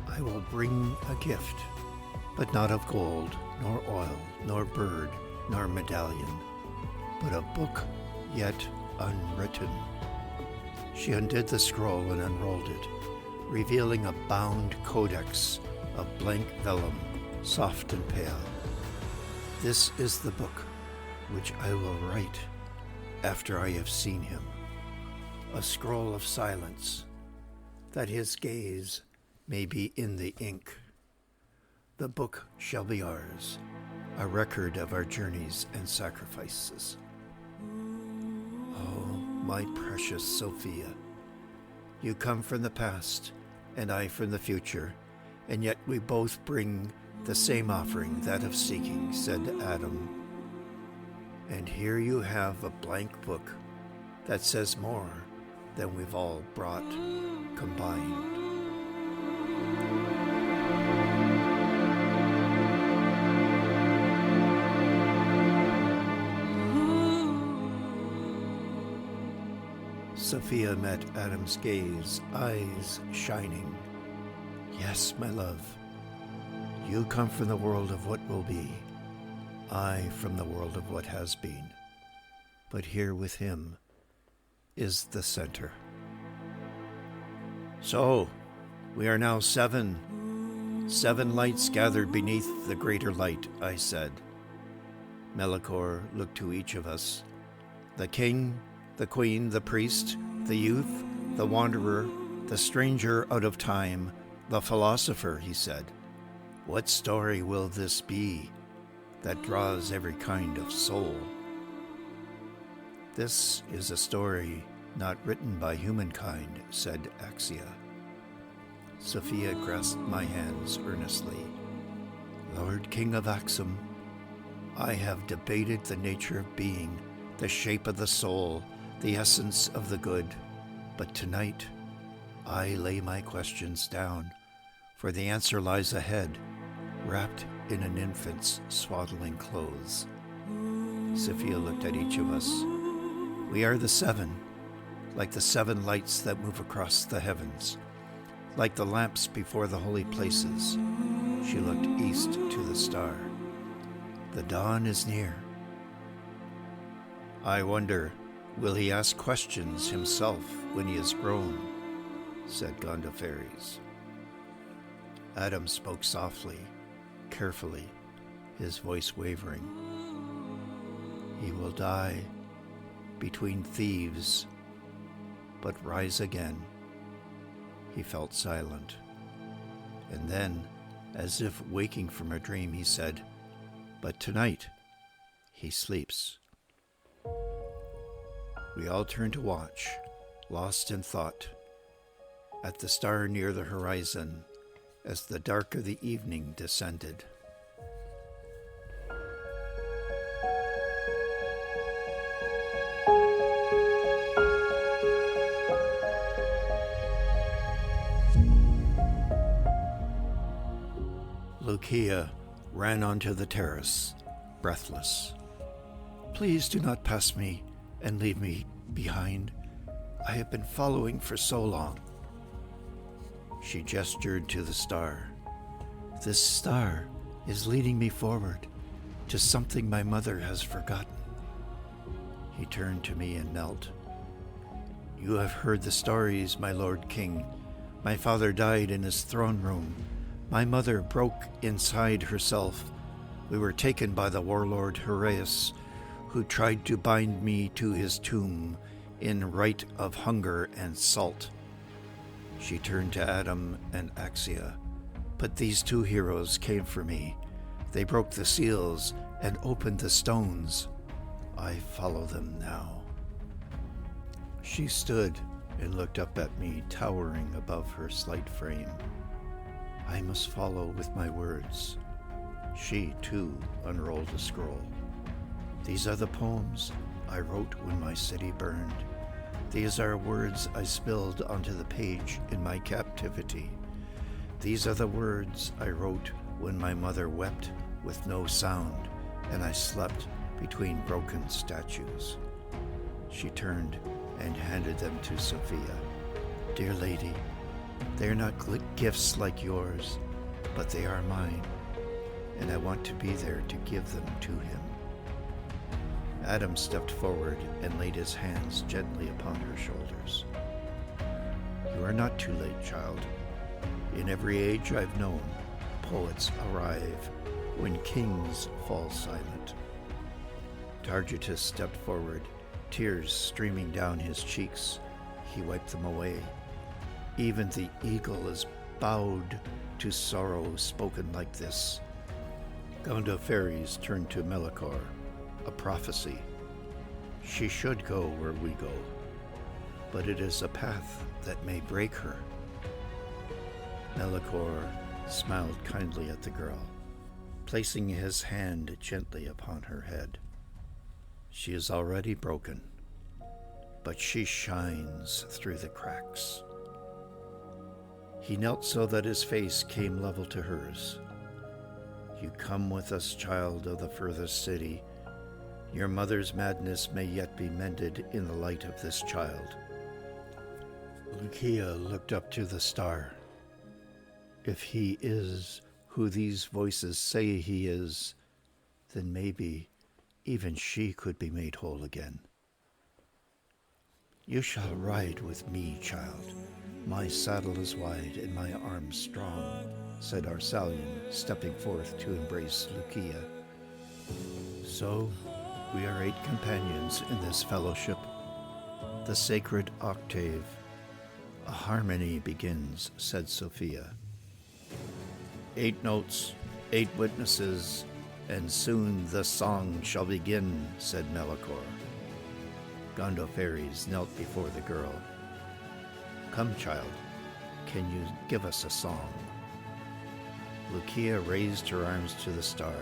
I will bring a gift, but not of gold, nor oil, nor bird, nor medallion, but a book yet unwritten. She undid the scroll and unrolled it, revealing a bound codex of blank vellum, soft and pale. This is the book which I will write after I have seen him, a scroll of silence, that his gaze may be in the ink. The book shall be ours, a record of our journeys and sacrifices. Oh, my precious Sophia, you come from the past, and I from the future, and yet we both bring the same offering, that of seeking, said Adam. And here you have a blank book that says more than we've all brought combined. Sophia met Adam's gaze, eyes shining. Yes, my love, you come from the world of what will be, I from the world of what has been. But here with him is the center. So, we are now seven lights gathered beneath the greater light, I said. Melchior looked to each of us. The king, the queen, the priest, the youth, the wanderer, the stranger out of time, the philosopher, he said. What story will this be that draws every kind of soul? This is a story not written by humankind, said Axia. Sophia grasped my hands earnestly. Lord King of Aksum, I have debated the nature of being, the shape of the soul, the essence of the good, but tonight I lay my questions down, for the answer lies ahead, wrapped in an infant's swaddling clothes. Sophia looked at each of us. We are the seven, like the seven lights that move across the heavens, like the lamps before the holy places. She looked east to the star. The dawn is near. I wonder, will he ask questions himself when he is grown? Said Gondophares. Adam spoke softly, carefully, his voice wavering. He will die between thieves, but rise again. He felt silent. And then, as if waking from a dream, he said, but tonight he sleeps. We all turned to watch, lost in thought, at the star near the horizon as the dark of the evening descended. Lucia ran onto the terrace, breathless. Please do not pass me and leave me behind. I have been following for so long. She gestured to the star. This star is leading me forward to something my mother has forgotten. He turned to me and knelt. You have heard the stories, my Lord King. My father died in his throne room. My mother broke inside herself. We were taken by the warlord Heraeus, who tried to bind me to his tomb in rite of hunger and salt. She turned to Adam and Axia. But these two heroes came for me. They broke the seals and opened the stones. I follow them now. She stood and looked up at me, towering above her slight frame. I must follow with my words. She, too, unrolled a scroll. These are the poems I wrote when my city burned. These are words I spilled onto the page in my captivity. These are the words I wrote when my mother wept with no sound, and I slept between broken statues. She turned and handed them to Sophia. Dear lady, they are not gifts like yours, but they are mine, and I want to be there to give them to him. Adam stepped forward and laid his hands gently upon her shoulders. You are not too late, child. In every age I've known, poets arrive when kings fall silent. Targetus stepped forward, tears streaming down his cheeks. He wiped them away. Even the eagle is bowed to sorrow spoken like this. Gondophares turned to Melchior, a prophecy. She should go where we go, but it is a path that may break her. Melchior smiled kindly at the girl, placing his hand gently upon her head. She is already broken, but she shines through the cracks. He knelt so that his face came level to hers. You come with us, child of the furthest city. Your mother's madness may yet be mended in the light of this child. Lucia looked up to the star. If he is who these voices say he is, then maybe even she could be made whole again. You shall ride with me, child. My saddle is wide and my arms strong, said Arsalian, stepping forth to embrace Lucia. So, we are 8 companions in this fellowship. The sacred octave. A harmony begins, said Sophia. 8 notes, 8 witnesses, and soon the song shall begin, said Melchior. Gondophares knelt before the girl. Come, child, can you give us a song? Lucia raised her arms to the star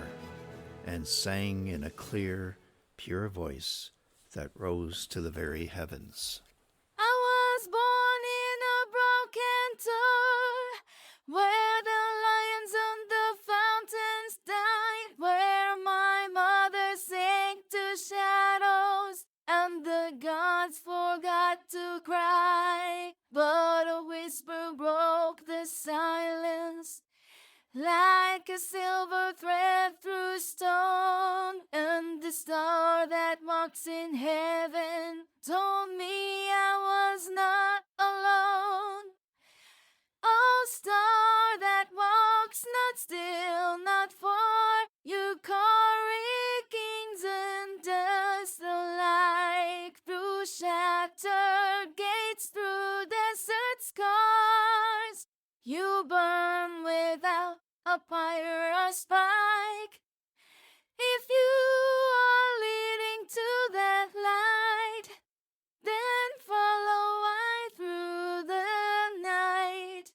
and sang in a clear, pure voice that rose to the very heavens. I was born in a broken tower, where the lions on the fountains died, where my mother sank to shadows, and the gods forgot to cry. But a whisper broke the silence, like a silver thread through stone, and the star that walks in heaven told me I was not alone. Oh, star that walks not still, not far, you carry kings and dust alike, through shattered gates, through desert scars. You burn without a pyre or spike. If you are leading to that light, then follow I through the night.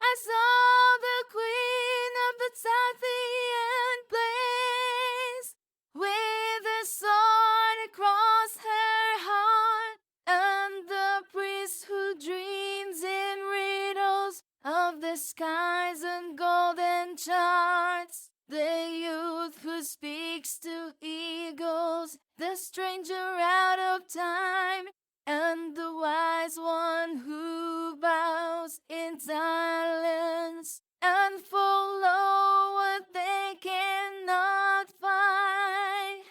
I saw the queen of the Scythian place, with a sword across her heart, and the priest who dreams in riddles of the skies and golden charts, the youth who speaks to eagles, the stranger out of time, and the wise one who bows in silence and follow what they cannot find.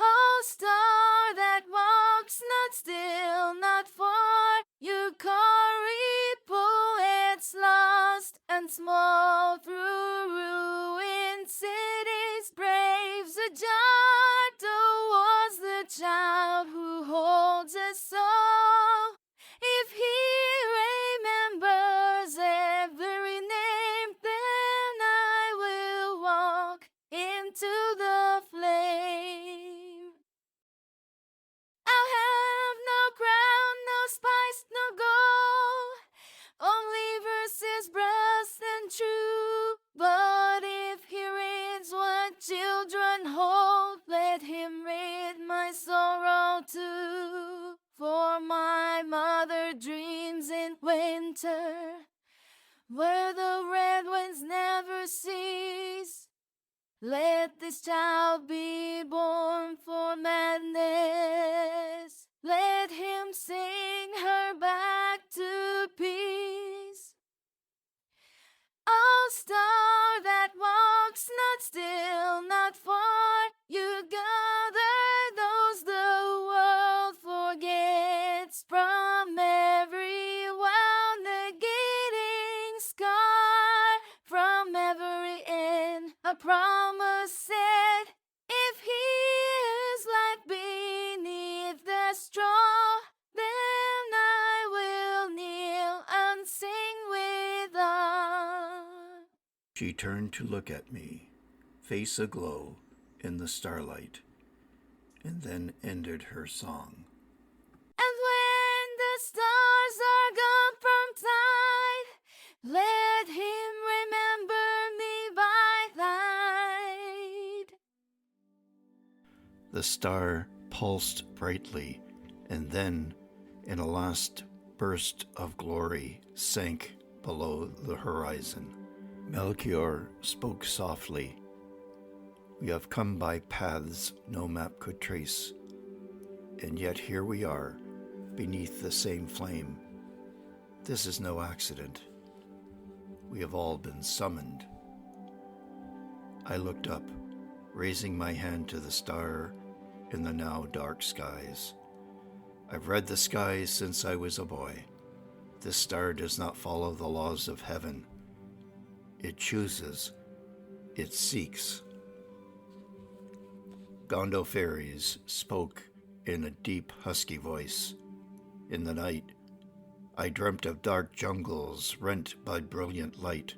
Oh, star that walks not still, not far, you carry poets lost and small through ruined cities, braves ajar towards the child who holds a soul. If he remembers winter, where the red winds never cease. Let this child be born for madness. Let him sing her back to peace. O star that walks not still, not far, you gather those the world forgets from every well-negating scar, from every end. A promise said, if he is light beneath the straw, then I will kneel and sing with her. She turned to look at me, face aglow in the starlight, and then ended her song. And when the stars are gone from sight, let him remember me by light. The star pulsed brightly, and then, in a last burst of glory, sank below the horizon. Melchior spoke softly. We have come by paths no map could trace, and yet here we are, beneath the same flame. This is no accident. We have all been summoned. I looked up, raising my hand to the star in the now dark skies. I've read the skies since I was a boy. This star does not follow the laws of heaven. It chooses. It seeks. Gondophares spoke in a deep, husky voice. In the night, I dreamt of dark jungles rent by brilliant light,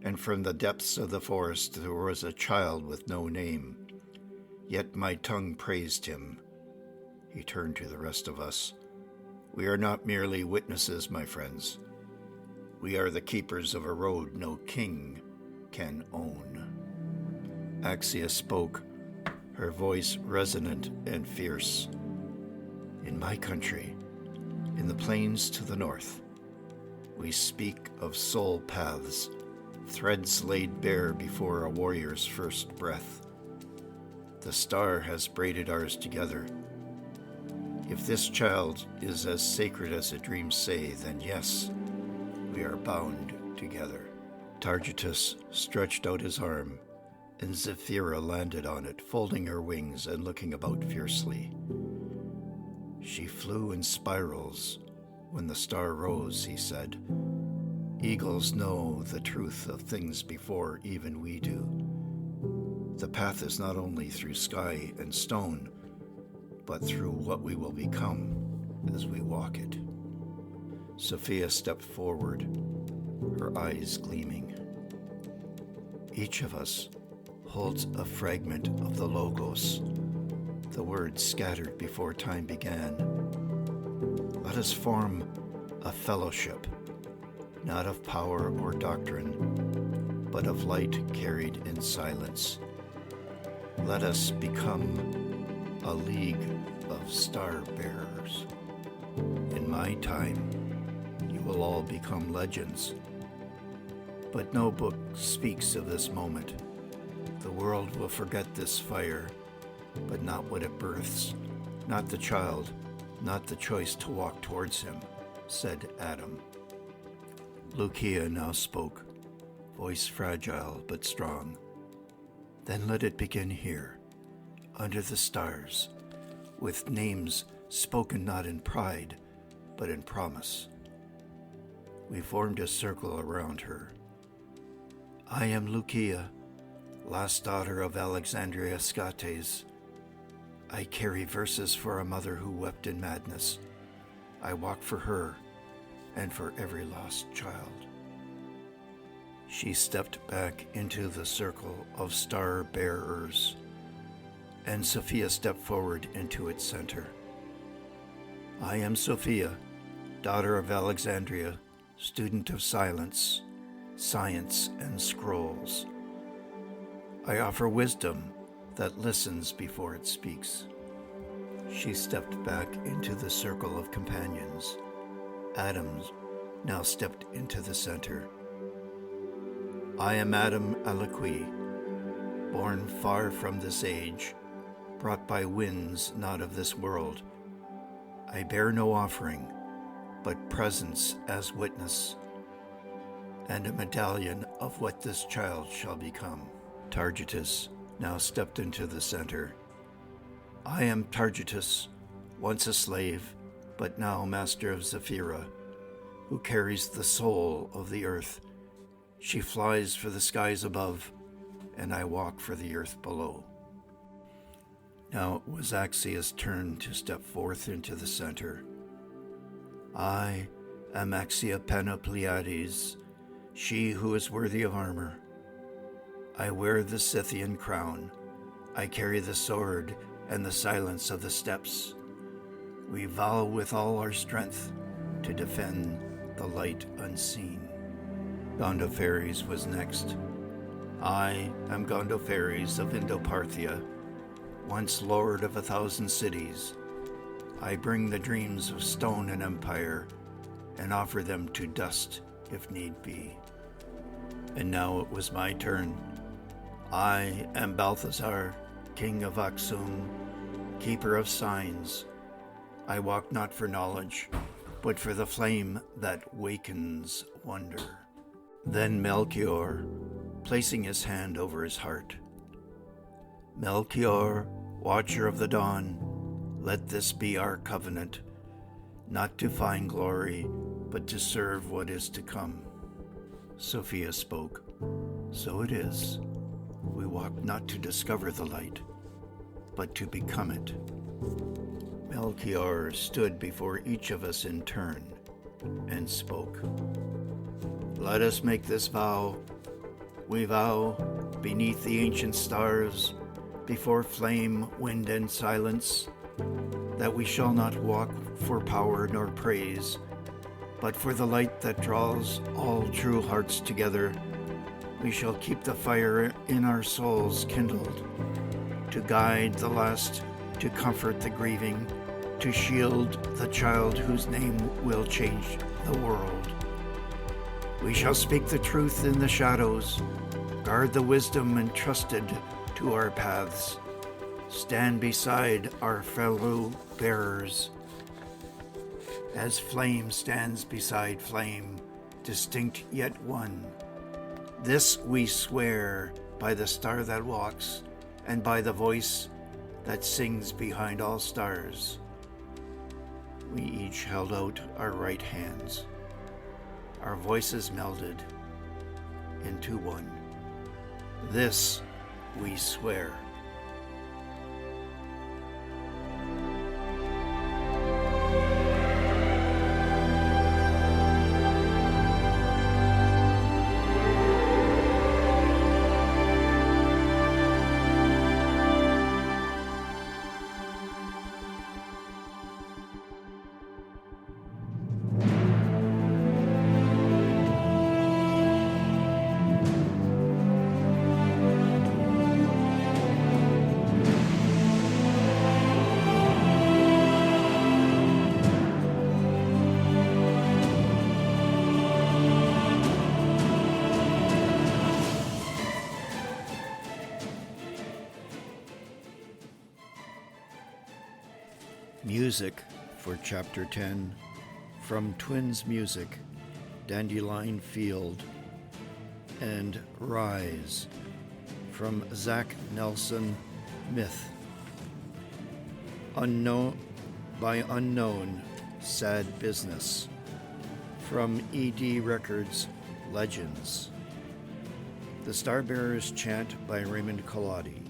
and from the depths of the forest there was a child with no name. Yet my tongue praised him. He turned to the rest of us. We are not merely witnesses, my friends. We are the keepers of a road no king can own. Axia spoke, her voice resonant and fierce. In my country, in the plains to the north, we speak of soul paths, threads laid bare before a warrior's first breath. The star has braided ours together. If this child is as sacred as the dreams say, then yes, we are bound together. Targetus stretched out his arm, and Zephyra landed on it, folding her wings and looking about fiercely. She flew in spirals when the star rose, he said. Eagles know the truth of things before even we do. The path is not only through sky and stone, but through what we will become as we walk it. Sophia stepped forward, her eyes gleaming. Each of us holds a fragment of the Logos, the words scattered before time began. Let us form a fellowship, not of power or doctrine, but of light carried in silence. Let us become a league of star bearers. In my time, you will all become legends. But no book speaks of this moment. The world will forget this fire, but not what it births, not the child, not the choice to walk towards him, said Adam. Lucia now spoke, voice fragile but strong. Then let it begin here, under the stars, with names spoken not in pride, but in promise. We formed a circle around her. I am Lucia, last daughter of Alexandria Scates. I carry verses for a mother who wept in madness. I walk for her and for every lost child. She stepped back into the circle of star bearers, and Sophia stepped forward into its center. I am Sophia, daughter of Alexandria, student of silence, science, and scrolls. I offer wisdom that listens before it speaks. She stepped back into the circle of companions, Adams, now stepped into the center. I am Adam Aliqui, born far from this age, brought by winds not of this world. I bear no offering, but presence as witness, and a medallion of what this child shall become. Targetus now stepped into the center. I am Targetus, once a slave, but now master of Zephyra, who carries the soul of the earth. She flies for the skies above, and I walk for the earth below. Now it was Axia's turn to step forth into the center. I am Axia Panopleiades, she who is worthy of armor. I wear the Scythian crown. I carry the sword and the silence of the steppes. We vow with all our strength to defend the light unseen. Gondophares was next. I am Gondophares of Indoparthia, once lord of 1,000 cities. I bring the dreams of stone and empire and offer them to dust if need be. And now it was my turn. I am Balthazar, king of Aksum, keeper of signs. I walk not for knowledge, but for the flame that wakens wonder. Then Melchior, placing his hand over his heart. Melchior, watcher of the dawn, let this be our covenant, not to find glory, but to serve what is to come. Sophia spoke. So it is. We walk not to discover the light, but to become it. Melchior stood before each of us in turn and spoke. Let us make this vow. We vow, beneath the ancient stars, before flame, wind, and silence, that we shall not walk for power nor praise, but for the light that draws all true hearts together. We shall keep the fire in our souls kindled, to guide the last, to comfort the grieving, to shield the child whose name will change the world. We shall speak the truth in the shadows, guard the wisdom entrusted to our paths, stand beside our fellow bearers, as flame stands beside flame, distinct yet one. This we swear by the star that walks, and by the voice that sings behind all stars. We each held out our right hands. Our voices melded into one. This we swear. Music for Chapter 10 from Twins Music, Dandelion Field, and Rise from Zach Nelson Myth. Unknown by Unknown, Sad Business from ED Records, Legends. The Starbearers Chant by Raymond Collodi.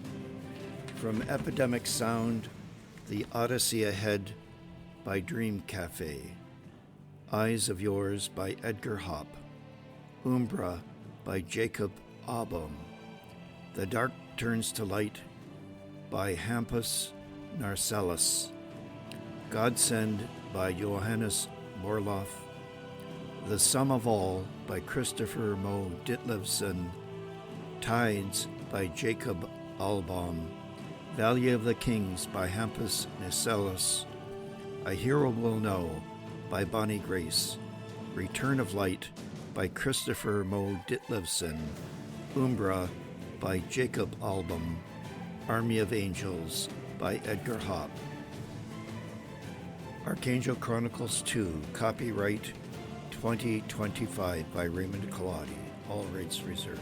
From Epidemic Sound, The Odyssey Ahead by Dream Cafe. Eyes of Yours by Edgar Hopp. Umbra by Jacob Aubum. The Dark Turns to Light by Hampus Narcellus. Godsend by Johannes Borloff. The Sum of All by Christopher Mo Ditlevson. Tides by Jacob Albaum. Valley of the Kings by Hampus Narcellus. A Hero Will Know by Bonnie Grace. Return of Light by Christopher Mo Ditlevson, Umbra by Jacob Album, Army of Angels by Edgar Hopp. Archangel Chronicles 2, copyright 2025 by Raymond Colati, all rights reserved.